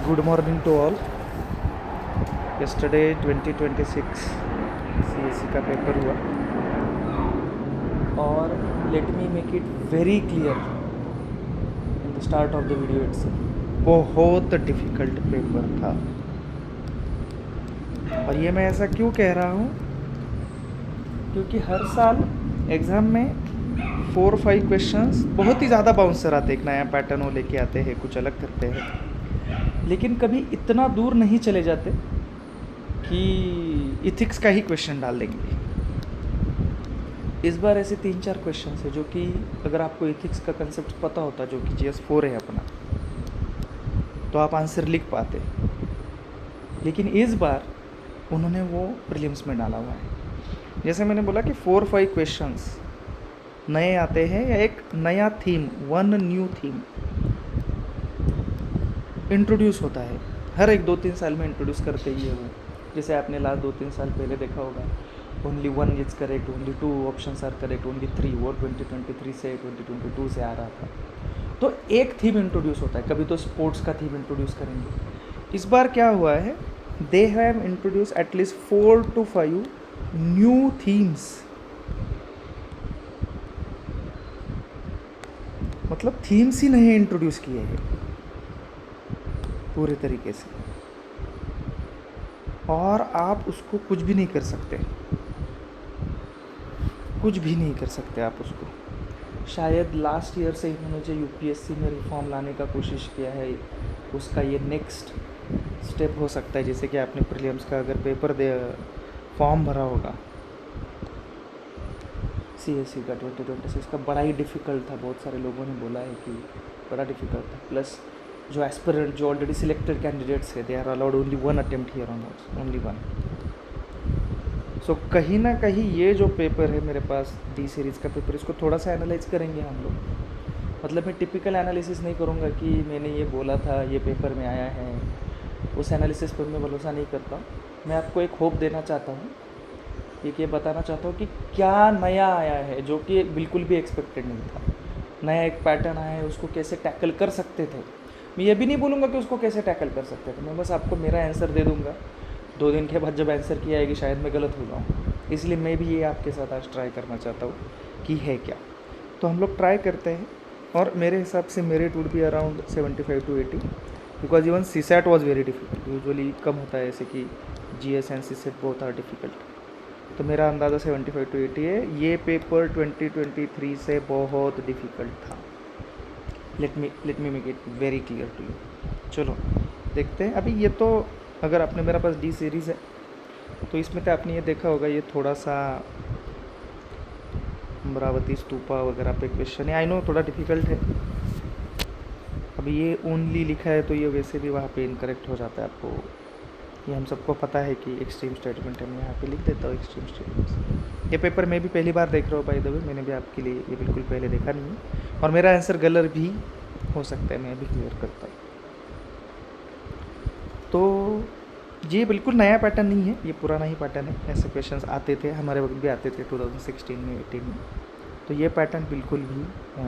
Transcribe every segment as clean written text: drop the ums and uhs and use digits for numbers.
Good morning to all. Yesterday 2026 CSE का paper हुआ और let me make it very clear in the start of the video itself. बहुत difficult paper था और ये मैं ऐसा क्यों कह रहा हूँ क्योंकि हर साल एग्ज़ाम में 4-5 क्वेश्चंस बहुत ही ज़्यादा बाउंसर आते, एक नया पैटर्न वो लेके आते हैं, कुछ अलग करते हैं, लेकिन कभी इतना दूर नहीं चले जाते कि इथिक्स का ही क्वेश्चन डाल देंगे। इस बार ऐसे 3-4 क्वेश्चन है जो कि अगर आपको इथिक्स का कंसेप्ट पता होता, जो कि GS4 है अपना, तो आप आंसर लिख पाते, लेकिन इस बार उन्होंने वो प्रीलिम्स में डाला हुआ है। जैसे मैंने बोला कि 4-5 क्वेश्चंस नए आते हैं या एक नया theme, one new theme introduce होता है। हर एक 2-3 साल में इंट्रोड्यूस करते ही है वो। जैसे आपने लास्ट 2-3 साल पहले देखा होगा, only 1 is correct, only 2 options are correct, only 3, वो 2023 से 2022 से आ रहा था। तो एक थीम इंट्रोड्यूस होता है, कभी तो स्पोर्ट्स का थीम इंट्रोड्यूस करेंगे। इस बार क्या हुआ है, they have introduce at least 4 to 5 new themes. मतलब थीम्स ही नए इंट्रोड्यूस किए हैं पूरे तरीके से, और आप उसको कुछ भी नहीं कर सकते, कुछ भी नहीं कर सकते आप उसको। शायद लास्ट ईयर से इन्होंने जो UPSC में रिफॉर्म लाने का कोशिश किया है, उसका ये नेक्स्ट स्टेप हो सकता है। जैसे कि आपने प्रीलिम्स का अगर पेपर फॉर्म भरा होगा CSE का 2026 का, बड़ा ही डिफ़िकल्ट था। बहुत सारे लोगों ने बोला है कि बड़ा डिफ़िकल्ट था। प्लस जो एस्पिरेंट, जो ऑलरेडी सिलेक्टेड कैंडिडेट्स है, they are allowed only 1 attempt here onwards, only 1। So कहीं ना कहीं ये जो पेपर है मेरे पास, D सीरीज़ का पेपर, इसको थोड़ा सा एनालाइज करेंगे हम लोग। मतलब मैं टिपिकल एनालिसिस नहीं करूँगा कि मैंने ये बोला था, ये पेपर में आया है, उस एनालिसिस पर मैं भरोसा नहीं करता। मैं आपको एक होप देना चाहता हूँ, एक ये बताना चाहता हूँ कि क्या नया आया है जो कि बिल्कुल भी एक्सपेक्टेड नहीं था। नया एक पैटर्न आया है, उसको कैसे टैकल कर सकते थे। मैं ये भी नहीं बोलूँगा कि उसको कैसे टैकल कर सकते थे, मैं बस आपको मेरा आंसर दे दूँगा। 2 दिन के बाद जब आंसर की आएगी शायद मैं गलत हो जाऊँ, इसलिए मैं भी ये आपके साथ आज ट्राई करना चाहता हूँ कि है क्या। तो हम लोग ट्राई करते हैं, और मेरे हिसाब से merit would be around 75 to 80, because even CSAT was very difficult. Usually कम होता है, ऐसे कि GS and CSAT both are difficult. तो मेरा अंदाज़ा 75 to 80 है। ये पेपर 2023 से बहुत डिफ़िकल्ट था। Let me make it very clear to you. चलो देखते हैं। अभी ये तो अगर आपने, मेरा पास D सीरीज़ है, तो इसमें तो आपने ये देखा होगा, ये थोड़ा सा अमरावती स्तूपा वगैरह पे क्वेश्चन है। आई नो थोड़ा डिफ़िकल्ट है। अभी ये ओनली लिखा है तो ये वैसे भी वहाँ पे इनकरेक्ट हो जाता है। आपको ये हम सबको पता है कि एक्सट्रीम स्टेटमेंट है। मैं यहाँ पे लिख देता हूँ एक्सट्रीम स्टेटमेंट्स। ये पेपर मैं भी पहली बार देख रहा हूँ बाय द वे, मैंने भी आपके लिए ये बिल्कुल पहले देखा नहीं है, और मेरा आंसर गलत भी हो सकता है, मैं भी क्लियर करता हूँ। तो ये बिल्कुल नया पैटर्न नहीं है, ये पुराना ही पैटर्न है। ऐसे क्वेश्चंस आते थे, हमारे वक्त भी आते थे 2016 में, 18 में। तो ये पैटर्न बिल्कुल भी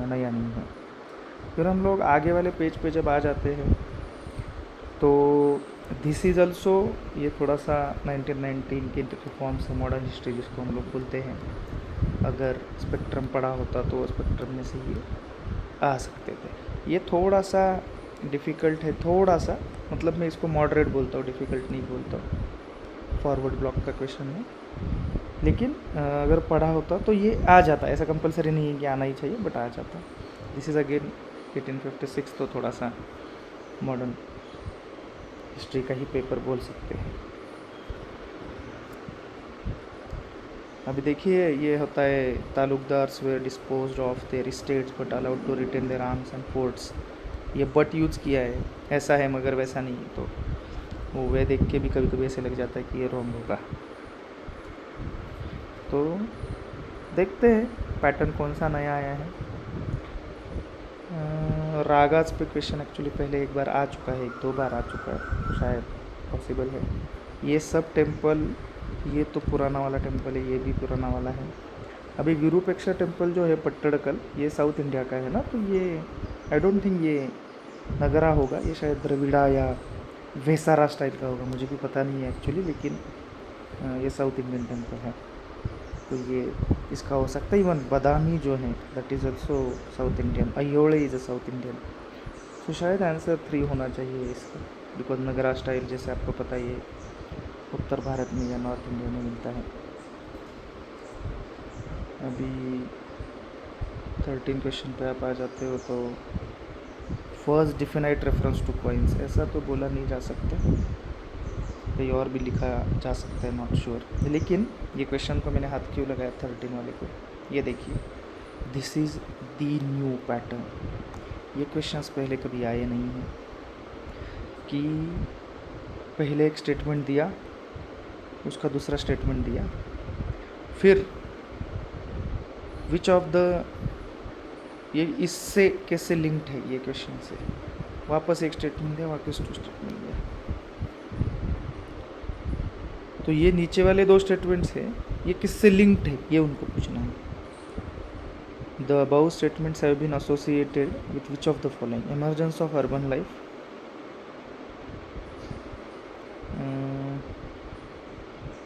नया नहीं है। फिर हम लोग आगे वाले पेज पे जब आ जाते हैं तो दिस इज़ ऑल्सो, ये थोड़ा सा 1919 के रिफॉर्म्स है, मॉडर्न हिस्ट्री जिसको हम लोग बोलते हैं। अगर स्पेक्ट्रम पढ़ा होता तो स्पेक्ट्रम में से ये आ सकते थे। ये थोड़ा सा डिफ़िकल्ट है, थोड़ा सा, मतलब मैं इसको मॉडरेट बोलता हूँ, डिफ़िकल्ट नहीं बोलता हूँ। फॉरवर्ड ब्लॉक का क्वेश्चन है, लेकिन अगर पढ़ा होता तो ये आ जाता। ऐसा कंपलसरी नहीं है कि आना ही चाहिए, बट आ जाता। दिस इज़ अगेन 1856, तो थोड़ा सा मॉडर्न हिस्ट्री का ही पेपर बोल सकते हैं। अभी देखिए, ये होता है, taluqdars were disposed of their estates but allowed to retain their arms and forts. ये बट यूज़ किया है, ऐसा है मगर वैसा नहीं है। तो वो वे देख के भी कभी कभी ऐसे लग जाता है कि ये रॉन्ग होगा। तो देखते हैं पैटर्न कौन सा नया आया है। रागाज पे क्वेश्चन एक्चुअली पहले एक बार आ चुका है, 1-2 बार आ चुका है, शायद पॉसिबल है। ये सब टेम्पल, ये तो पुराना वाला टेम्पल है, ये भी पुराना वाला है। अभी विरूपेक्षा टेम्पल जो है पट्टड़कल, ये साउथ इंडिया का है ना, तो ये आई डोंट थिंक ये नगरा होगा, ये शायद द्रविड़ा या वेसारा स्टाइल का होगा, मुझे भी पता नहीं है एक्चुअली, लेकिन ये साउथ इंडियन टेम्पल है, तो ये इसका हो सकता है। इवन बादामी जो है that is also south Indian, Aihole is a south Indian. तो शायद आंसर 3 होना चाहिए इसका, बिकॉज नगरा स्टाइल जैसे आपको पता ही है उत्तर भारत में या नॉर्थ इंडिया में मिलता है। अभी 13 क्वेश्चन पे आप आ जाते हो। तो first definite reference two coins, ऐसा तो बोला नहीं जा सकता, कहीं और भी लिखा जा सकता है, नॉट श्योर। लेकिन ये क्वेश्चन को मैंने हाथ क्यों लगाया 13 वाले को, ये देखिए, this is the new pattern. ये क्वेश्चंस पहले कभी आए नहीं हैं कि पहले एक स्टेटमेंट दिया, उसका दूसरा स्टेटमेंट दिया, फिर विच ऑफ द, ये इससे कैसे लिंक्ड है ये क्वेश्चन से, वापस एक स्टेटमेंट दिया, वापस 2 स्टेटमेंट दिया। तो ये नीचे वाले 2 स्टेटमेंट्स हैं, ये किससे लिंक्ड है ये उनको पूछना है। The above statements have been associated with which of the following, emergence of urban life,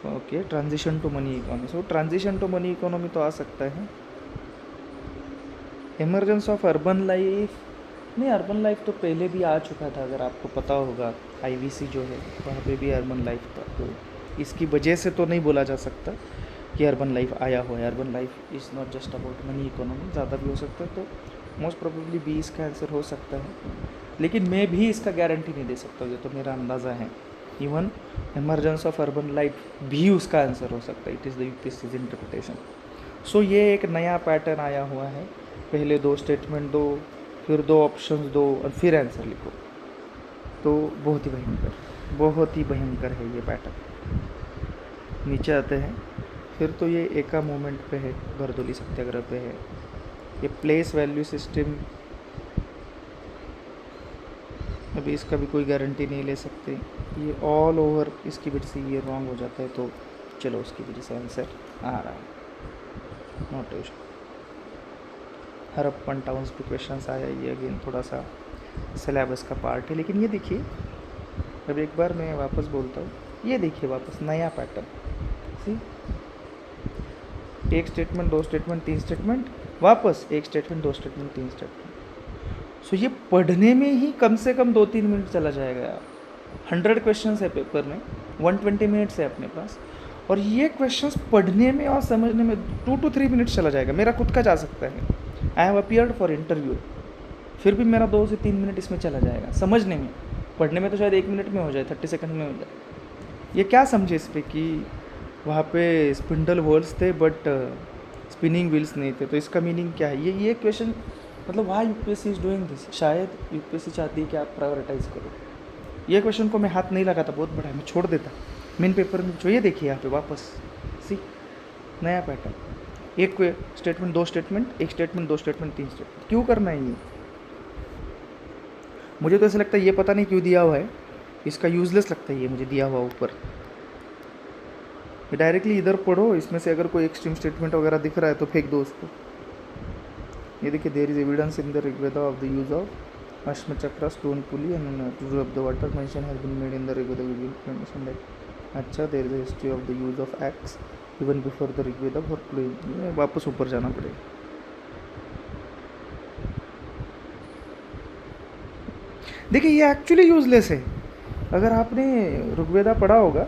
okay, transition to money economy. So transition to money economy तो आ सकता है। इमरजेंस ऑफ अर्बन लाइफ, नहीं, अर्बन लाइफ तो पहले भी आ चुका था, अगर आपको पता होगा आईवीसी जो है वहाँ पे भी अर्बन लाइफ था, तो इसकी वजह से तो नहीं बोला जा सकता कि अर्बन लाइफ आया हो है। Urban life is not just about money economy, ज़्यादा भी हो सकता है, तो मोस्ट प्रोबेबली भी इसका आंसर हो सकता है, लेकिन मैं भी इसका गारंटी नहीं दे सकता, ये तो मेरा अंदाज़ा है। Even emergence of urban life भी उसका आंसर हो सकता है, इट इज़ द यूपीएससीज इंटरप्रिटेशन। सो ये एक नया पैटर्न आया हुआ है, पहले 2 स्टेटमेंट दो, फिर 2 ऑप्शंस दो और फिर आंसर लिखो, तो बहुत ही भयंकर है ये पैटर्न। नीचे आते हैं, फिर तो ये एका मूवमेंट पे है, बरदोली सत्याग्रह पे है, ये प्लेस वैल्यू सिस्टम, अभी इसका भी कोई गारंटी नहीं ले सकते, ये ऑल ओवर इसकी वजह से ये रॉन्ग हो जाता है, तो चलो उसकी वजह से आंसर आ रहा है, नॉट इशू। हरप्पन टाउन्स पे क्वेश्चन आया, ये अगेन थोड़ा सा सिलेबस का पार्ट है, लेकिन ये देखिए, अब एक बार मैं वापस बोलता हूँ, ये देखिए वापस नया पैटर्न, सी, एक स्टेटमेंट 2 स्टेटमेंट 3 स्टेटमेंट, वापस एक स्टेटमेंट 2 स्टेटमेंट 3 स्टेटमेंट। सो ये पढ़ने में ही कम से कम 2-3 मिनट चला जाएगा। 100 क्वेश्चंस है पेपर में, 120 मिनट्स है अपने पास, और ये क्वेश्चंस पढ़ने में और समझने में 2 to 3 मिनट्स चला जाएगा। मेरा खुद का जा सकता है, I have appeared for interview, फिर भी मेरा 2 से 3 मिनट इसमें चला जाएगा समझने में। पढ़ने में तो शायद 1 मिनट में हो जाए, 30 सेकंड में हो जाए। ये क्या समझे इस पर कि वहाँ पे स्पिंडल व्हील्स थे बट स्पिनिंग व्हील्स नहीं थे, तो इसका मीनिंग क्या है? ये क्वेश्चन मतलब why UPSC is doing this, शायद यूपीएससी चाहती है कि आप प्रायोरिटाइज करो। ये क्वेश्चन को मैं हाथ नहीं लगाता, बहुत बड़ा है, मैं छोड़ देता मेन पेपर में। जो ये देखिए यहाँ पे वापस सी नया पैटर्न, एक स्टेटमेंट 2 स्टेटमेंट, एक स्टेटमेंट 2 स्टेटमेंट 3 स्टेटमेंट, क्यों करना है ये? मुझे तो ऐसा लगता है ये पता नहीं क्यों दिया हुआ है, इसका यूजलेस लगता है ये मुझे दिया हुआ ऊपर। डायरेक्टली इधर पढ़ो, इसमें से अगर कोई एक्सट्रीम स्टेटमेंट वगैरह दिख रहा है तो फेंक दो उसको। ये देखिए, there is evidence in the Rigveda of the use of ashma chakra, stone pulley and to of the water mention has been made in the Rigveda mention that. अच्छा, there is a history of the use of ox even before the Rigveda for ploughing. वापस ऊपर जाना पड़ेगा। देखिए ये actually useless है। अगर आपने ऋग्वेदा पढ़ा होगा,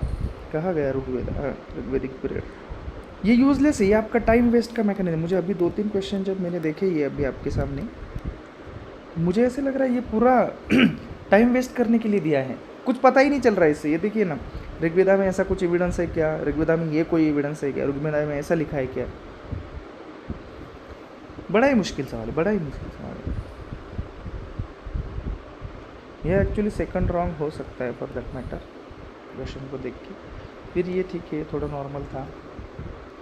कहा गया ऋग्वेदा, ऋग्वेदिक पीरियड, ये यूजलेस है, ये आपका टाइम वेस्ट का मैकेनिज्म। मुझे अभी 2-3 क्वेश्चन जब मैंने देखे ये अभी आपके सामने, मुझे ऐसे लग रहा है ये पूरा टाइम वेस्ट करने के लिए दिया है, कुछ पता ही नहीं चल रहा है इससे। ये देखिए ना, ऋग्वेदा में ऐसा कुछ एविडेंस है क्या, ऋग्वेदा में ये कोई एविडेंस है क्या, ऋग्वेदा में ऐसा लिखा है क्या? बड़ा ही मुश्किल सवाल है, बड़ा ही मुश्किल सवाल है। यह एक्चुअली सेकंड रॉन्ग हो सकता है फॉर दैट मैटर, क्वेश्चन को देख के। फिर ये ठीक है, थोड़ा नॉर्मल था,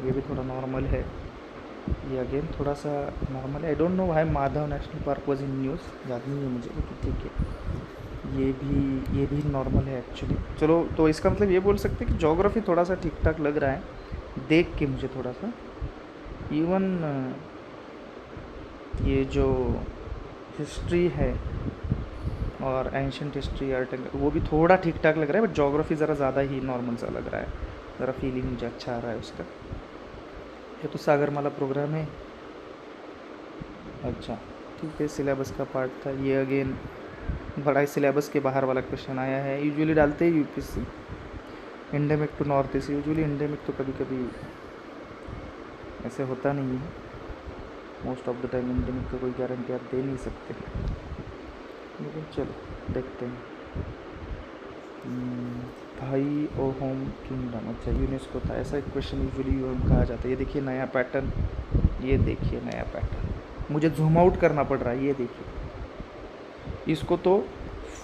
ये भी थोड़ा नॉर्मल है, ये अगेन थोड़ा सा नॉर्मल है। I don't know why Madhav national park was in news, याद नहीं है मुझे, लेकिन ठीक है, ये भी नॉर्मल है एक्चुअली। चलो, तो इसका मतलब ये बोल सकते हैं कि ज्योग्राफी थोड़ा सा ठीक ठाक लग रहा है देख के मुझे थोड़ा सा। इवन ये जो हिस्ट्री है और एंशंट हिस्ट्री आर्ट एंड वो भी थोड़ा ठीक ठाक लग रहा है, बट जोग्राफी ज़रा ज़्यादा ही नॉर्मल सा लग रहा है, ज़रा फीलिंग मुझे अच्छा आ रहा है उसका। ये तो सागरमाला प्रोग्राम है। अच्छा ठीक है, सिलेबस का पार्ट था ये। अगेन बड़ा ही सिलेबस के बाहर वाला क्वेश्चन आया है। यूजुअली डालते हैं UPSC endemic to north east. Usually endemic तो कभी कभी ऐसे होता नहीं है, most of the time endemic का कोई गारंटी आप दे नहीं सकते, लेकिन चलो देखते हैं। भाई ओ होम किंगडम, अच्छा यूनेस्को था, ऐसा एक क्वेश्चन यूजुअली कहा जाता है। ये देखिए नया पैटर्न, ये देखिए नया पैटर्न, मुझे जूम आउट करना पड़ रहा है, ये देखिए। इसको तो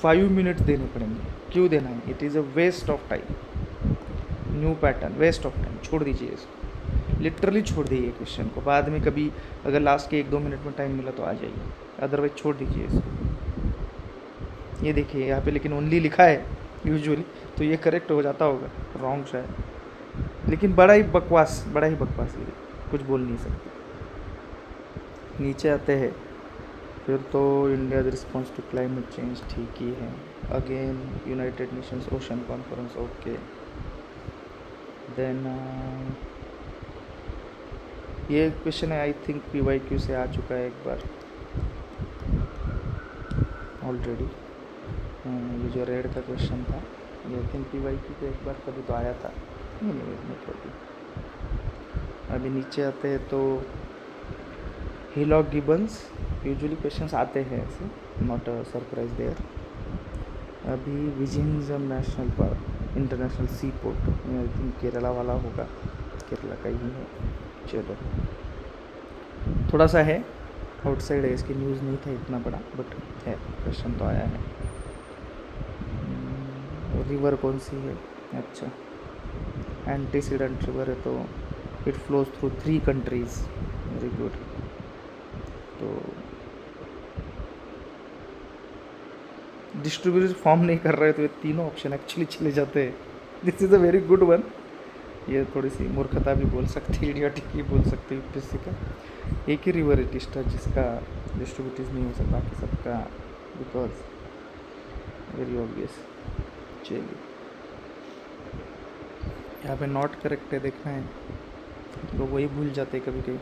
5 मिनट देने पड़ेंगे, क्यों देना है? It is a waste of time. New pattern, waste of time, छोड़ दीजिए इसको, लिटरली छोड़ दीजिए क्वेश्चन को। बाद में कभी अगर लास्ट के 1-2 मिनट में टाइम मिला तो आ जाइए, अदरवाइज छोड़ दीजिए इसको। ये देखिए यहाँ पे लेकिन ओनली लिखा है यूजुअली, तो ये करेक्ट हो जाता होगा, रॉन्ग शायद, लेकिन बड़ा ही बकवास, बड़ा ही बकवास, ये कुछ बोल नहीं सकते। नीचे आते हैं फिर तो India response to climate change ठीक ही है। Again United Nations ocean conference, okay. Then ये क्वेश्चन है, आई थिंक PYQ से आ चुका है एक बार ऑलरेडी। ये जो रेड का क्वेश्चन था, ये आई थिंक PYQ पे एक बार कभी तो आया था, नहीं। अभी नीचे आते हैं तो हिलॉक गिबन्स, यूजुअली क्वेश्चंस आते हैं ऐसे, नॉट अ सरप्राइज देयर। अभी Vizhinjam national park, international sea port, I think Kerala वाला होगा, केरला का ही है। चलो थोड़ा सा है आउटसाइड है, इसकी न्यूज़ नहीं था इतना बड़ा, बट है, क्वेश्चन तो आया है। रिवर कौन सी है? अच्छा एंटीसीडेंट रिवर है, तो it flows through 3 countries, very good. तो डिस्ट्रीब्यूटर फॉर्म नहीं कर रहे तो ये तीनों ऑप्शन एक्चुअली चले जाते हैं। This is a very good one. ये थोड़ी सी मूर्खता भी बोल सकती है, इडियोटिक ही बोल सकते हैं यूपीएससी का। एक ही रिवर है टिस्टा जिसका डिस्ट्रीब्यूटिव नहीं हो सकता, बाकी सबका, बिकॉज वेरी ऑब्वियस। चलिए यहाँ पे नॉट करेक्ट है, देखना है, तो वही भूल जाते हैं कभी कभी।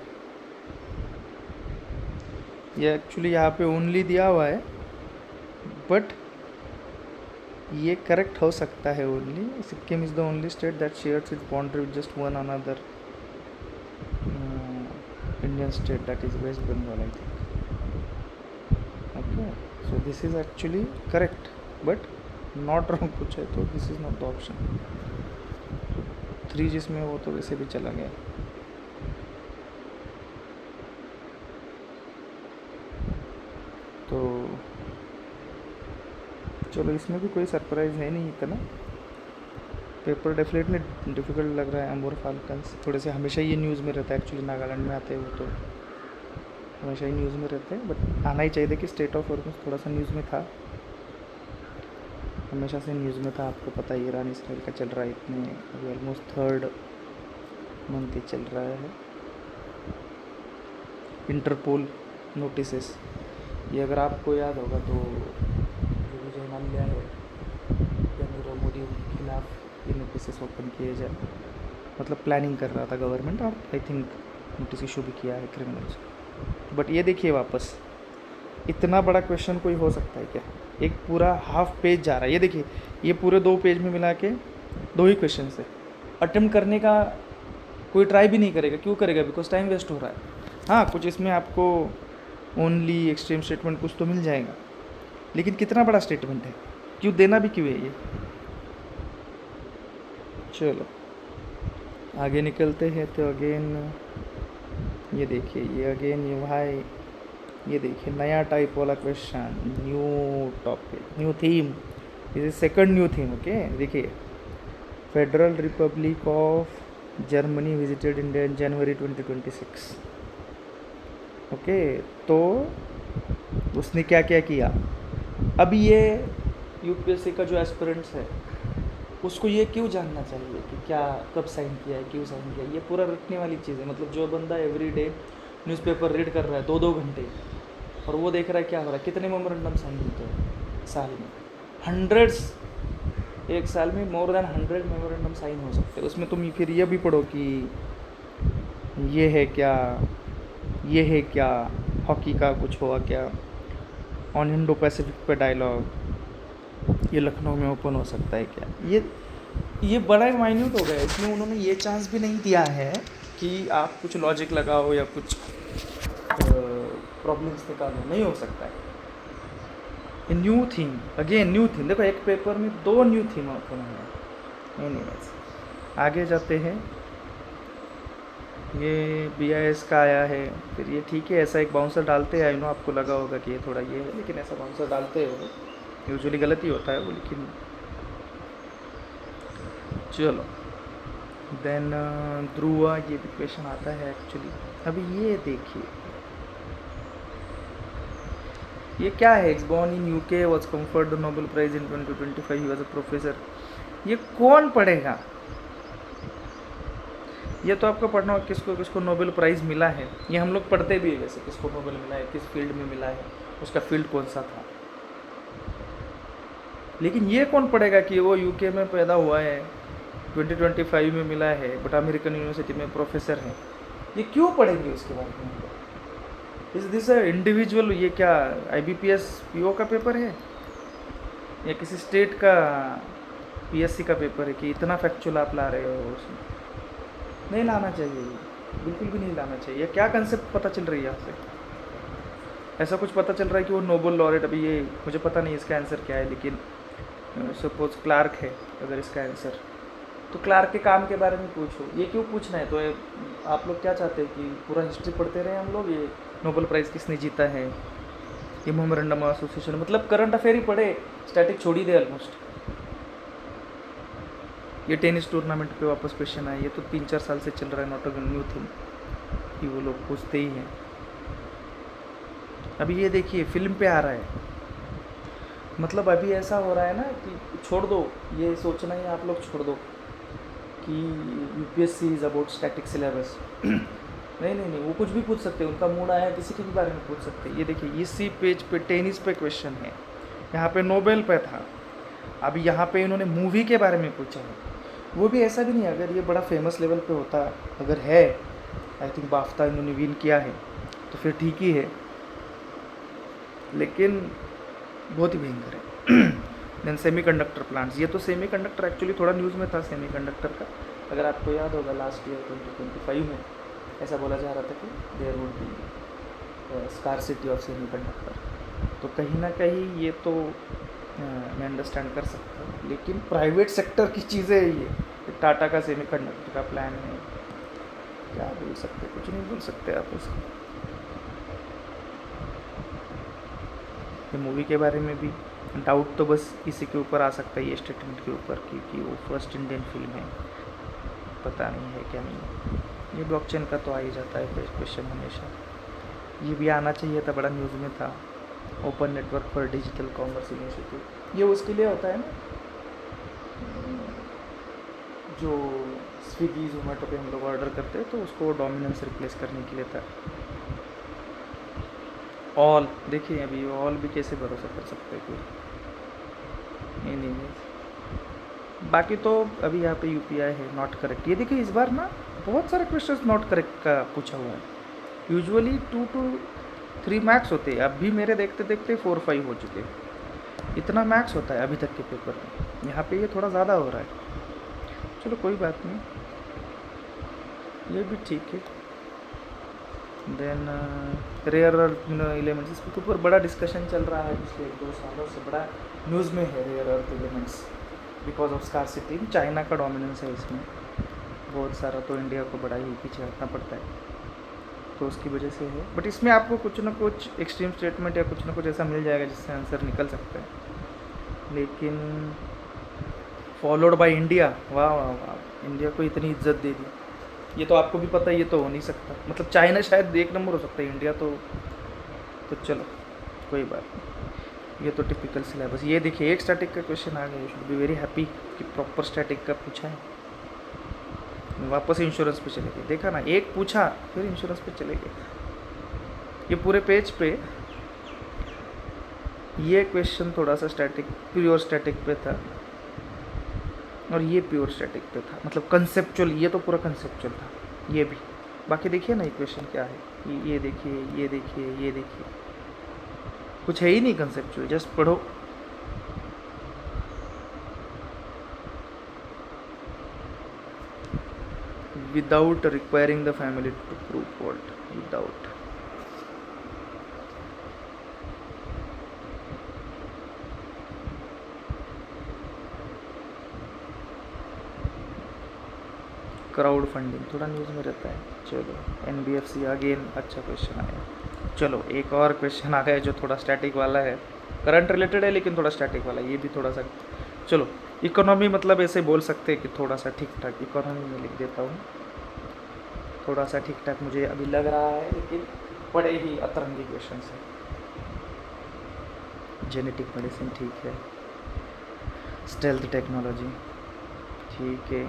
ये एक्चुअली यहाँ पे ओनली दिया हुआ है, बट ये करेक्ट हो सकता है only. Sikkim is the only state that shares its boundary with just one another Indian state, that is West Bengal, I think. Okay, so this is actually correct, but not wrong कुछ है, तो this is not the option. 3 जिसमें वो तो वैसे भी चला गया। तो चलो इसमें भी कोई सरप्राइज़ है नहीं इतना। पेपर डेफिनेटली डिफ़िकल्ट लग रहा है। अमोर फाल्कन्स थोड़े से हमेशा ये न्यूज़ में रहता है, एक्चुअली नागालैंड में आते हैं वो, तो हमेशा ही न्यूज़ में रहते हैं, बट आना ही चाहिए था कि स्टेट ऑफ हॉर्मस थोड़ा सा न्यूज़ में था, हमेशा से न्यूज़ में था। आपको पता है ईरान इसराइल का चल रहा है, इतने अभी ऑलमोस्ट 3rd मंथ ही चल रहा है। इंटरपोल नोटिसेस, ये अगर आपको याद होगा तो विजय माल्या है, नीरव मोदी के खिलाफ ये नोटिसेस ओपन किए जाए, मतलब प्लानिंग कर रहा था गवर्नमेंट, और आई थिंक नोटिस इशू भी किया है क्रिमिनल्स। बट ये देखिए वापस, इतना बड़ा क्वेश्चन कोई हो सकता है क्या? एक पूरा हाफ पेज जा रहा है, ये देखिए, ये पूरे 2 पेज में मिला के 2 ही क्वेश्चन है। अटेम्प्ट करने का कोई ट्राई भी नहीं करेगा, क्यों करेगा? बिकॉज टाइम वेस्ट हो रहा है। हाँ, कुछ इसमें आपको ओनली एक्सट्रीम स्टेटमेंट कुछ तो मिल जाएगा, लेकिन कितना बड़ा स्टेटमेंट है, क्यों देना भी क्यों है ये? चलो आगे निकलते हैं। तो अगेन ये देखिए, ये अगेन ये भाई, ये देखिए नया टाइप वाला question, new topic, new theme, this is second new theme. Okay, देखिए, federal republic of Germany visited India in January 2026। Okay, तो उसने क्या क्या किया? अभी ये यूपीएससी का जो एस्पिरेंट्स है उसको ये क्यों जानना चाहिए कि क्या कब साइन किया है, क्यों साइन किया है? ये पूरा रटने वाली चीज़ है। मतलब जो बंदा एवरीडे न्यूज़पेपर रीड कर रहा है 2-2 घंटे, और वो देख रहा है क्या हो रहा है, कितने मेमोरेंडम साइन होते हैं, साल में, हंड्रेड्स, एक साल में मोर देन 100 मेमोरेंडम साइन हो सकते हैं। उसमें तुम फिर ये भी पढ़ो कि ये है क्या, ये है क्या, हॉकी का कुछ हुआ क्या, ऑन इंडो पैसिफिक पे डायलॉग, ये लखनऊ में ओपन हो सकता है क्या। ये बड़ा माइन्यूट हो गया। इसमें उन्होंने ये चांस भी नहीं दिया है कि आप कुछ लॉजिक लगाओ या कुछ प्रॉब्लम्स निकालो, नहीं हो सकता है। A new theme, again new theme, देखो एक पेपर में 2 न्यू थीम ओपन हुए। एनीवेज आगे जाते हैं। ये BIS का आया है, फिर ये ठीक है, ऐसा एक बाउंसर डालते हैं। आपको लगा होगा कि ये थोड़ा ये है, लेकिन ऐसा बाउंसर डालते हैं वो, यूजुअली गलत ही होता है वो, लेकिन चलो। देन ध्रुवा, ये भी क्वेश्चन आता है एक्चुअली। अभी ये देखिए, ये क्या है, it's born in UK, was conferred the Nobel prize in 2025, he was a professor. ये कौन पढ़ेगा? ये तो आपको पढ़ना होगा किसको किसको नोबेल प्राइज़ मिला है। ये हम लोग पढ़ते भी है वैसे, किसको नोबेल मिला है, किस फील्ड में मिला है, उसका फील्ड कौन सा था। लेकिन ये कौन पढ़ेगा कि वो UK में पैदा हुआ है, 2025 में मिला है, बट अमेरिकन यूनिवर्सिटी में प्रोफेसर है। ये क्यों पढ़ेंगे उसके बारे में? इज दिस अ इंडिविजुअल, ये क्या IBPS PO का पेपर है या किसी स्टेट का PSC का पेपर है कि इतना फैक्चुअल आप ला रहे हो? उसमें नहीं लाना चाहिए, बिल्कुल भी नहीं लाना चाहिए। क्या कंसेप्ट पता चल रही है यहाँ से? ऐसा कुछ पता चल रहा है कि वो नोबेल लॉरेट, अभी ये मुझे पता नहीं इसका आंसर क्या है, लेकिन सपोज क्लार्क है अगर इसका आंसर, तो क्लार्क के काम के बारे में पूछो। ये क्यों पूछना है? तो आप लोग क्या चाहते हैं कि पूरा हिस्ट्री पढ़ते रहे हम लोग, ये नोबेल प्राइज़ किसने जीता है, ये मेमोरेंडम एसोसिएशन, मतलब करंट अफेयर ही पढ़े, स्टैटिक छोड़ ही दे ऑलमोस्ट। ये टेनिस टूर्नामेंट पे वापस क्वेश्चन आया, ये तो 3-4 साल से चल रहा है, नॉट अ न्यू थिंग कि वो लोग पूछते ही हैं। अभी ये देखिए फिल्म पे आ रहा है, मतलब अभी ऐसा हो रहा है ना कि छोड़ दो, ये सोचना ही आप लोग छोड़ दो कि UPSC is about static syllabus. नहीं, वो कुछ भी पूछ सकते हैं, उनका मूड आया किसी के भी बारे में पूछ सकते हैं। ये देखिए इसी पेज पे टेनिस पे क्वेश्चन है, यहाँ पे नोबेल पे था, अभी यहाँ पे इन्होंने मूवी के बारे में पूछा है। वो भी ऐसा भी नहीं, अगर ये बड़ा फेमस लेवल पे होता, अगर है, आई थिंक बाफ्ता इन्होंने विन किया है, तो फिर ठीक ही है, लेकिन बहुत ही भयंकर है। देन सेमीकंडक्टर प्लांट्स, ये तो सेमीकंडक्टर एक्चुअली थोड़ा न्यूज़ में था सेमीकंडक्टर का, अगर आपको याद होगा लास्ट ईयर 2025 में ऐसा बोला जा रहा था कि there would be scarcity of semiconductor. तो कहीं ना कहीं ये तो मैं अंडरस्टैंड कर सकता हूँ, लेकिन प्राइवेट सेक्टर की चीज़ें है ये, टाटा का सेमीकंडक्टर का प्लान है, क्या बोल सकते, कुछ नहीं बोल सकते आप उसको। ये मूवी के बारे में भी डाउट तो बस इसी के ऊपर आ सकता है, ये स्टेटमेंट के ऊपर, क्योंकि वो फर्स्ट इंडियन फिल्म है, पता नहीं है क्या नहीं है। ये ब्लॉकचेन का तो आ ही जाता है क्वेश्चन हमेशा, ये भी आना चाहिए था, बड़ा न्यूज़ में था। Open network for digital commerce initiative, ये उसके लिए होता है ना जो स्विगी जोमेटो पे हम लोग ऑर्डर करते हैं, तो उसको डोमिनेंस रिप्लेस करने के लिए था। ऑल देखिए, अभी ऑल भी कैसे भरोसा कर सकते हैं कोई, नहीं। बाकी तो अभी यहाँ पे UPI है नॉट करेक्ट। ये देखिए इस बार ना बहुत सारे क्वेश्चंस नॉट करेक्ट का पूछा हुआ है। यूजुअली 2 to 3 मैक्स होते हैं, अब भी मेरे देखते देखते 4-5 हो चुके हैं, इतना मैक्स होता है अभी तक के पेपर में। यहाँ पे ये थोड़ा ज़्यादा हो रहा है, चलो कोई बात नहीं, ये भी ठीक है। देन रेयर अर्थ एलिमेंट्स, इसके ऊपर बड़ा डिस्कशन चल रहा है पिछले 1-2 सालों से, बड़ा न्यूज़ में है rare earth elements, because of scarcity. China का डोमिनेंस है इसमें बहुत सारा, तो इंडिया को बड़ा ही पीछे हटना पड़ता है, तो उसकी वजह से है। बट इसमें आपको कुछ ना कुछ एक्सट्रीम स्टेटमेंट या कुछ ना कुछ ऐसा मिल जाएगा जिससे आंसर निकल सकता है। लेकिन फॉलोड बाय इंडिया, वाह वाह वाह, इंडिया को इतनी इज्जत दे दी, ये तो आपको भी पता है, ये तो हो नहीं सकता। मतलब चाइना शायद 1 नंबर हो सकता है, इंडिया तो चलो कोई बात नहीं, ये तो टिपिकल सिलेबस। ये देखिए एक स्टैटिक का क्वेश्चन आ गया, you should be very happy कि प्रॉपर स्टैटिक का पूछा है। वापस इंश्योरेंस पे चले गए, देखा ना, एक पूछा फिर इंश्योरेंस पे चले गए। ये पूरे पेज पे ये क्वेश्चन थोड़ा सा स्टैटिक, प्योर स्टैटिक पे था, और ये प्योर स्टैटिक पे था, मतलब कंसेप्चुअल, ये तो पूरा कंसेप्चुअल था ये भी। बाकी देखिए ना इक्वेशन क्या है, ये देखिए, ये देखिए, ये देखिए, कुछ है ही नहीं कंसेप्चुअल, जस्ट पढ़ो। Without requiring the family to prove fault, without. Crowd funding थोड़ा न्यूज़ में रहता है। चलो NBFC अगेन, अच्छा क्वेश्चन आया। चलो एक और क्वेश्चन आ गया जो थोड़ा स्टैटिक वाला है, करंट रिलेटेड है लेकिन थोड़ा स्टैटिक वाला है, ये भी थोड़ा सा। चलो इकोनॉमी, मतलब ऐसे बोल सकते हैं कि थोड़ा सा ठीक ठाक इकोनॉमी में लिख देता हूँ, थोड़ा सा ठीक ठाक मुझे अभी लग रहा है, लेकिन बड़े ही अतरंगी क्वेश्चन है। जेनेटिक मेडिसिन ठीक है, स्टेल्थ टेक्नोलॉजी ठीक है,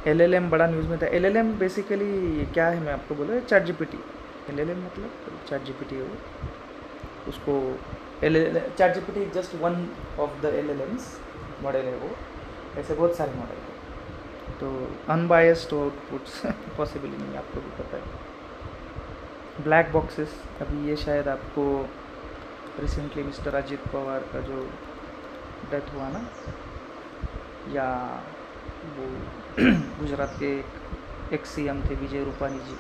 LLM बड़ा न्यूज़ में था। LLM बेसिकली क्या है, मैं आपको बोला, चैट जीपीटी। LLM मतलब चैट जीपीटी है वो, उसको chat GPT just one of the LLMs model है वो, ऐसे बहुत सारे मॉडल हैं। तो अनबायस्ड आउटपुट्स पॉसिबल नहीं, आपको भी पता है। ब्लैक बॉक्सेस, अभी ये शायद आपको रिसेंटली मिस्टर अजित पवार का जो डेथ हुआ ना, या वो गुजरात के एक CM थे विजय रूपानी जी,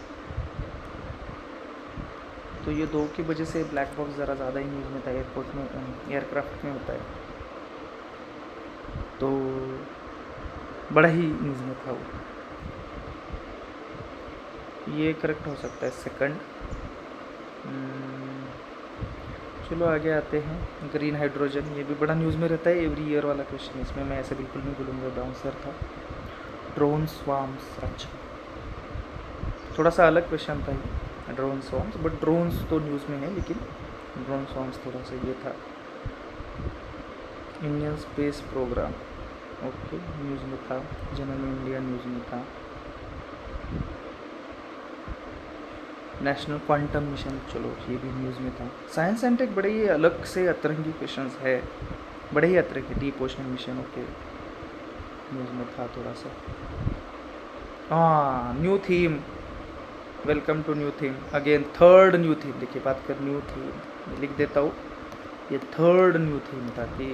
तो ये दो की वजह से ब्लैक बॉक्स ज़रा ज़्यादा ही न्यूज़ में था, एयरपोर्ट में, एयरक्राफ्ट में होता है, तो बड़ा ही न्यूज़ में था वो। ये करेक्ट हो सकता है सेकंड। चलो आगे आते हैं, ग्रीन हाइड्रोजन, ये भी बड़ा न्यूज़ में रहता है, एवरी ईयर वाला क्वेश्चन है, इसमें मैं ऐसे बिल्कुल नहीं भूलूँगा, आंसर था ड्रोन स्वार्म्स। अच्छा, थोड़ा सा अलग क्वेश्चन था ये, ड्रोन स्वार्म्स, बट ड्रोन्स तो न्यूज़ में है, लेकिन ड्रोन स्वार्म्स थोड़ा सा ये था। Indian space programme, okay, news में था। जनरल इंडिया न्यूज़ में था। नेशनल क्वांटम मिशन, चलो ये भी न्यूज़ में था। साइंस एंड टेक बड़े ही अलग से अतरंगी क्वेश्चंस है, बड़े ही अतरंगी। Deep ocean mission, okay, news में था थोड़ा सा। हाँ, new theme, welcome to new theme again, third new theme. देखिए बात कर न्यू थीम, लिख देता हूँ, ये थर्ड न्यू थीम था कि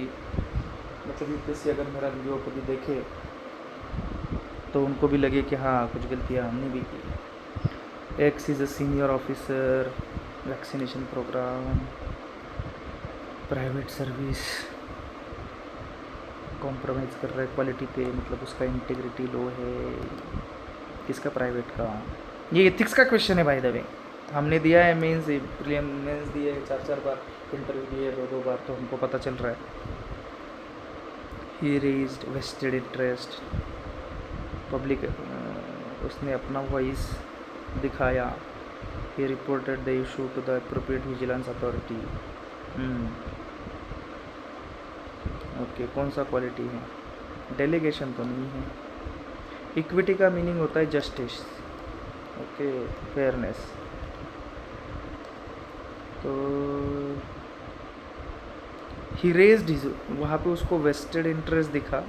मतलब यूपीएससी अगर मेरा वीडियो को भी देखे तो उनको भी लगे कि हाँ कुछ गलतियाँ हमने भी की। X is a senior officer, vaccination programme, private service, compromise कर रहा है क्वालिटी पे, मतलब उसका इंटीग्रिटी लो है, किसका, प्राइवेट का। ये एथिक्स का क्वेश्चन है बाय द वे, हमने दिया है मेंस, प्रीलिम्स दिए 4 बार, इंटरव्यू दिए 2 बार, तो हमको पता चल रहा है। He raised vested interest, public, उसने अपना वॉइस दिखाया। He reported the issue to the appropriate vigilance authority. Okay, कौन सा क्वालिटी है, डेलीगेशन तो नहीं है। इक्विटी का मीनिंग होता है जस्टिस, ओके, फेयरनेस। तो ही रेज्ड हिज, वहाँ पे उसको वेस्टेड इंटरेस्ट दिखा,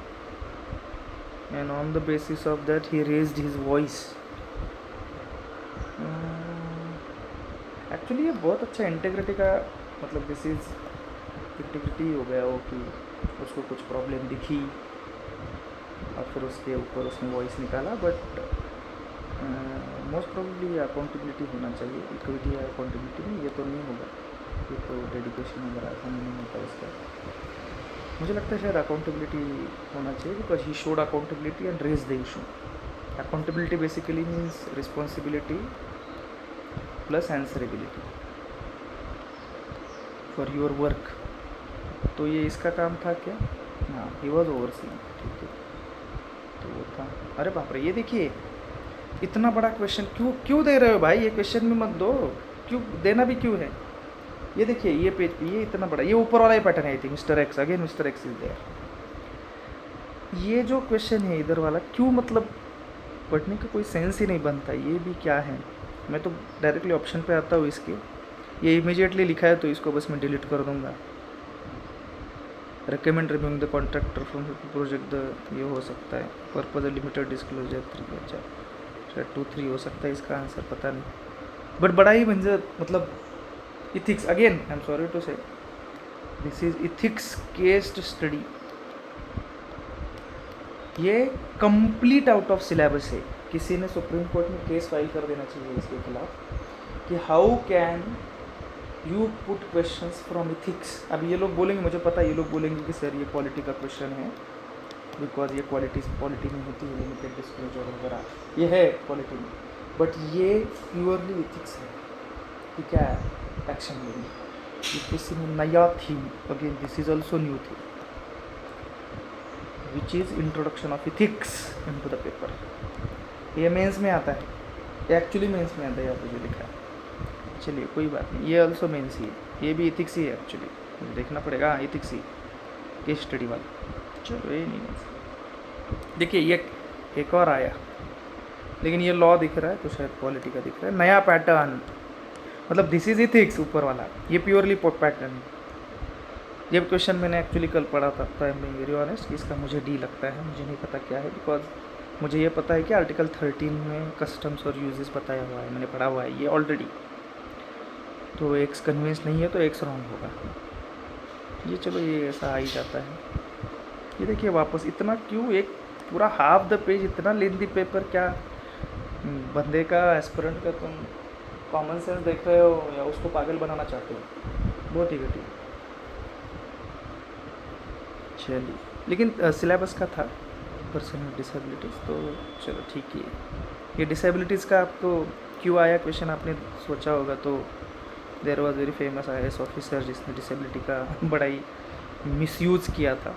and on the basis of that he raised his voice. Actually ये बहुत अच्छा इंटीग्रिटी का, मतलब दिस इज़ इंटीग्रिटी हो गया वो, कि उसको कुछ प्रॉब्लम दिखी और फिर उसके ऊपर उसने वॉइस निकाला। बट मोस्ट प्रोबेबली अकाउंटेबिलिटी होना चाहिए, इक्विटी या अकाउंटेबिलिटी में ये तो नहीं होगा, ये तो डेडिकेशन वगैरह ऐसा नहीं होता इसका। मुझे लगता है शायद अकाउंटेबिलिटी होना चाहिए, because he showed accountability and raise the issue. Accountability basically means responsibility plus answerability for your work. तो ये इसका काम था क्या, हाँ, ही वॉज ओवरसीइंग, ठीक है, तो वो था। अरे बाप रे, ये देखिए इतना बड़ा क्वेश्चन क्यों दे रहे हो भाई, ये क्वेश्चन में मत दो, क्यों देना भी क्यों है। ये देखिए ये पेज पे ये इतना बड़ा, ये ऊपर वाला ही पैटर्न है, I think mister X, again mister X is there. ये जो क्वेश्चन है इधर वाला, क्यों, मतलब पढ़ने का कोई सेंस ही नहीं बनता, ये भी क्या है। मैं तो डायरेक्टली ऑप्शन पे आता हूँ इसके, ये इमीडिएटली लिखा है तो इसको बस मैं डिलीट कर दूंगा। Recommend removing the contractor from project the, ये हो सकता है पर्पज लिमिटेड डिस्क्लोजर 3, अच्छा शायद 2-3 हो सकता है इसका आंसर, पता नहीं। बट बड़ा ही मतलब ethics, again I am sorry to say, this is ethics case study. ये कंप्लीट आउट ऑफ सिलेबस है। किसी ने सुप्रीम कोर्ट में केस फाइल कर देना चाहिए इसके खिलाफ कि how can you put questions from ethics. अब ये लोग बोलेंगे, मुझे पता है ये लोग बोलेंगे कि सर ये क्वालिटी का क्वेश्चन है, बिकॉज ये क्वालिटी में होती है लिमिटेड डिस्क्लोजर वगैरह, ये है क्वालिटी में, बट ये प्योरली इथिक्स है कि क्या एक्शन लेंगे। ये किसी ने नया theme, again this is also new theme, which is introduction of ethics into the paper. ये मेंस में आता है, एक्चुअली मेंस में आता है, यहाँ पे जो लिखा है। चलिए कोई बात नहीं, ये ऑल्सो मेंस ही है, ये भी इथिक्स ही है एक्चुअली, देखना पड़ेगा। हाँ इथिक्स ही केस स्टडी वाला, चलो ये नहीं मेंस। देखिए ये एक और आया, लेकिन ये लॉ दिख रहा है तो शायद पॉलिटी का दिख रहा है, नया पैटर्न, मतलब दिस इज इथिक्स ऊपर वाला, ये प्योरली पैटर्न। ये क्वेश्चन मैंने एक्चुअली कल पढ़ा था, तो आई एम वेरी ऑनेस्ट, इसका मुझे डी लगता है, मुझे नहीं पता क्या है, बिकॉज मुझे ये पता है कि आर्टिकल 13 में कस्टम्स और यूजेस बताया हुआ है, मैंने पढ़ा हुआ है ये ऑलरेडी। तो एक्स कन्विंस नहीं है तो एक्स रॉन्ग होगा, ये चलो ये ऐसा आ ही जाता है। ये देखिए वापस इतना क्यों, एक पूरा हाफ द पेज इतना लेंदी पेपर, क्या बंदे का एस्पिरेंट का तुम कॉमन सेंस देख रहे हो या उसको पागल बनाना चाहते हो, बहुत ही घटिया। चलिए, लेकिन सिलेबस का था पर्सन विद डिसेबिलिटीज़, तो चलो ठीक ही है। ये डिसेबिलिटीज़ का आपको क्यों आया क्वेश्चन, आपने सोचा होगा, तो there was very famous IAS officer जिसने डिसेबिलिटी का बड़ा ही मिसयूज़ किया था,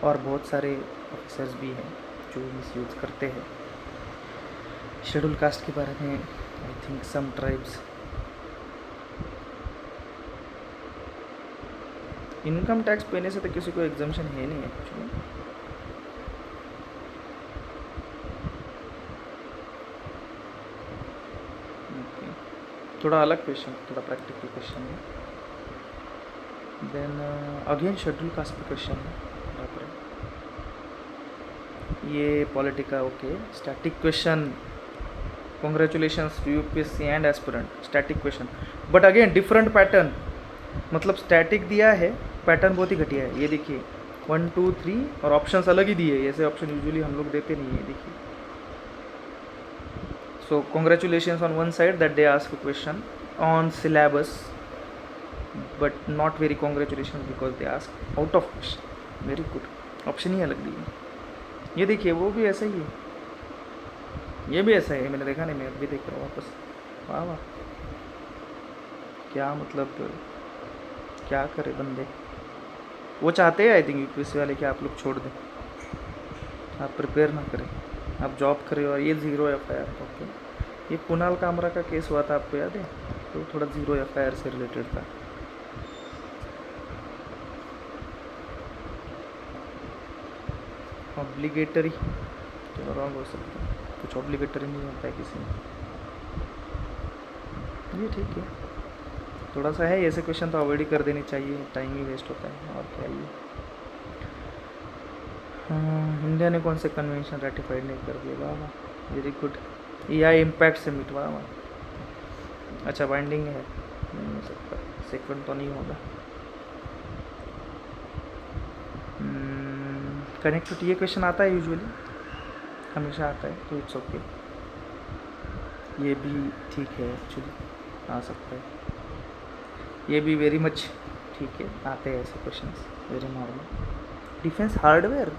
और बहुत सारे ऑफिसर्स भी हैं जो मिसयूज़ करते हैं। शेड्यूल कास्ट के बारे में I think some tribes, income tax पेने से तो किसी को एग्जाम्शन है नहीं एक्चुअली। थोड़ा अलग क्वेश्चन, थोड़ा प्रैक्टिकल क्वेश्चन है। देन अगेन शेड्यूल कास्ट पे क्वेश्चन है, ये पॉलिटिका, okay static question, congratulations to UPSC and aspirant, static question, but again different pattern, मतलब स्टैटिक दिया है, पैटर्न बहुत ही घटिया है। ये देखिए 1 2 3 और ऑप्शंस अलग ही दिए, ऐसे ऑप्शन यूजुअली हम लोग देते नहीं है, देखिए। So congratulations on one side that they ask a question on syllabus, but not very congratulations because they ask out of question, very good, option ही अलग दिए। ये देखिए वो भी ऐसा ही है, ये भी ऐसा है, मैंने देखा नहीं, मैं भी देख रहा हूँ वापस, वाह वाह, क्या मतलब क्या करे बंदे, वो चाहते हैं आई थिंक UPSC वाले कि आप लोग छोड़ दें, आप प्रिपेयर ना करें, आप जॉब करें, और ये 0 FIR। ओके, ये कुणाल कामरा का केस हुआ था, आपको याद है, तो थोड़ा 0 FIR से रिलेटेड था। ऑब्लिगेटरी, चलो रॉन्ग हो सकता है, कुछ ऑब्लिगेटरी नहीं होता है किसी में, ये ठीक है, थोड़ा सा है, ऐसे क्वेश्चन तो अवॉइड ही कर देनी चाहिए, टाइम ही वेस्ट होता है, और क्या ही। इंडिया ने कौन से कन्वेंशन रेटिफाइड नहीं कर दिए, वाह वाह, very good. EI impact summit, वाह वाह, अच्छा बाइंडिंग है, नहीं हो सकता, सेकंड तो नहीं होगा। कनेक्टिविटी, ये क्वेश्चन आता है यूजुअली, हमेशा आता है, तो इट्स ओके, ये भी ठीक है एक्चुअली, आ सकता है, ये भी वेरी मच ठीक है, आते हैं ऐसे questions, very normal. Defence hardware,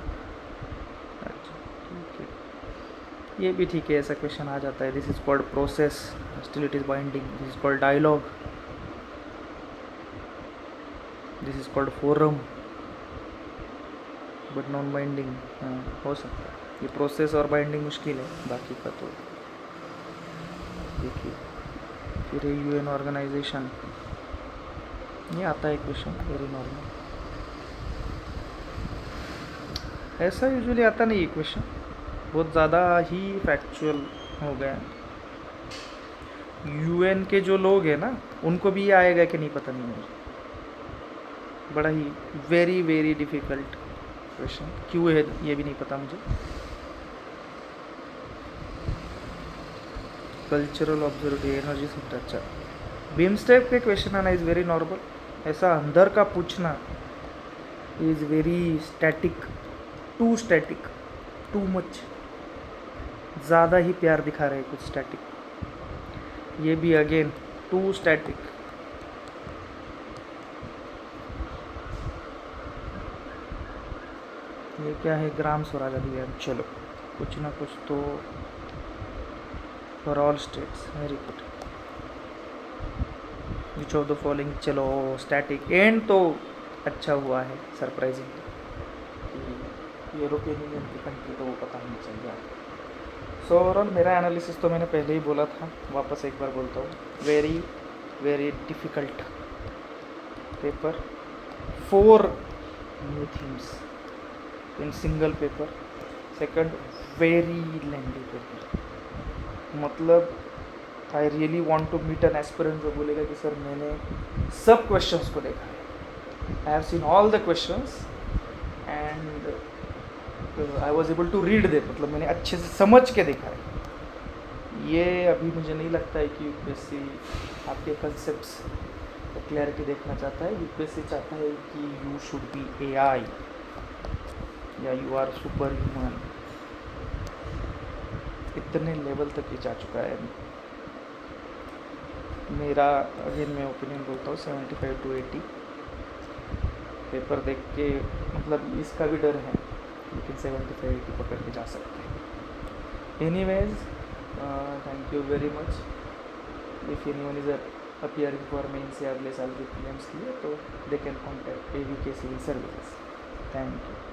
अच्छा ठीक है, ये भी ठीक है, ऐसा क्वेश्चन आ जाता है। This is called process, still it is binding, this is called dialogue, this is called forum, but non binding, हो सकता है। ये प्रोसेस और बाइंडिंग मुश्किल है, बाकी का तो देखिए। फिर UN ऑर्गेनाइजेशन, ये आता है क्वेश्चन, वेरी नॉर्मल, ऐसा यूजुअली आता नहीं है क्वेश्चन, बहुत ज़्यादा ही फैक्चुअल हो गया। यूएन के जो लोग हैं ना, उनको भी ये आएगा कि नहीं पता नहीं मुझे। बड़ा ही वेरी वेरी डिफ़िकल्ट क्वेश्चन, क्यों है ये भी नहीं पता मुझे। कल्चरल ऑब्जर्वेटरी एनर्जी सेंटर, अच्छा। बीमस्टेक के क्वेश्चन आना इज़ वेरी नॉर्मल, ऐसा अंदर का पूछना is very static, too much, ज़्यादा ही प्यार दिखा रहे कुछ स्टैटिक। ये भी अगेन टू स्टैटिक। ये क्या है, ग्राम स्वराज अभियान, चलो कुछ ना कुछ तो for all states, very good. Which of the following, चलो स्टैटिक एंड तो अच्छा हुआ है, सरप्राइजिंग कि यूरोपियन यूनियन की कंट्री तो वो पता नहीं चल गया। सो ओवरऑल मेरा एनालिसिस तो मैंने पहले ही बोला था, वापस एक बार बोलता हूँ, very very difficult paper, 4 new themes in single paper. Second, very lengthy paper, मतलब I really want to meet an aspirant जो बोलेगा कि सर मैंने सब क्वेश्चंस को देखा है, I have seen all the questions and I was able to read they, मतलब मैंने अच्छे से समझ के देखा है। ये अभी मुझे नहीं लगता है कि यूपीएससी आपके कंसेप्ट्स को क्लैरिटी देखना चाहता है। यूपीएससी चाहता है कि यू शुड बी एआई या यू आर सुपर ह्यूमन, इतने लेवल तक ये जा चुका है। मेरा अगेन मैं ओपिनियन बोलता हूँ 75 to 80 पेपर देख के, मतलब इसका भी डर है, लेकिन 75-80 पकड़ के जा सकते हैं। Anyways, thank you very much. If anyone is appearing for mains या अगले साल के प्रीलिम्स के लिए, तो they can contact AVK civil services. Thank you.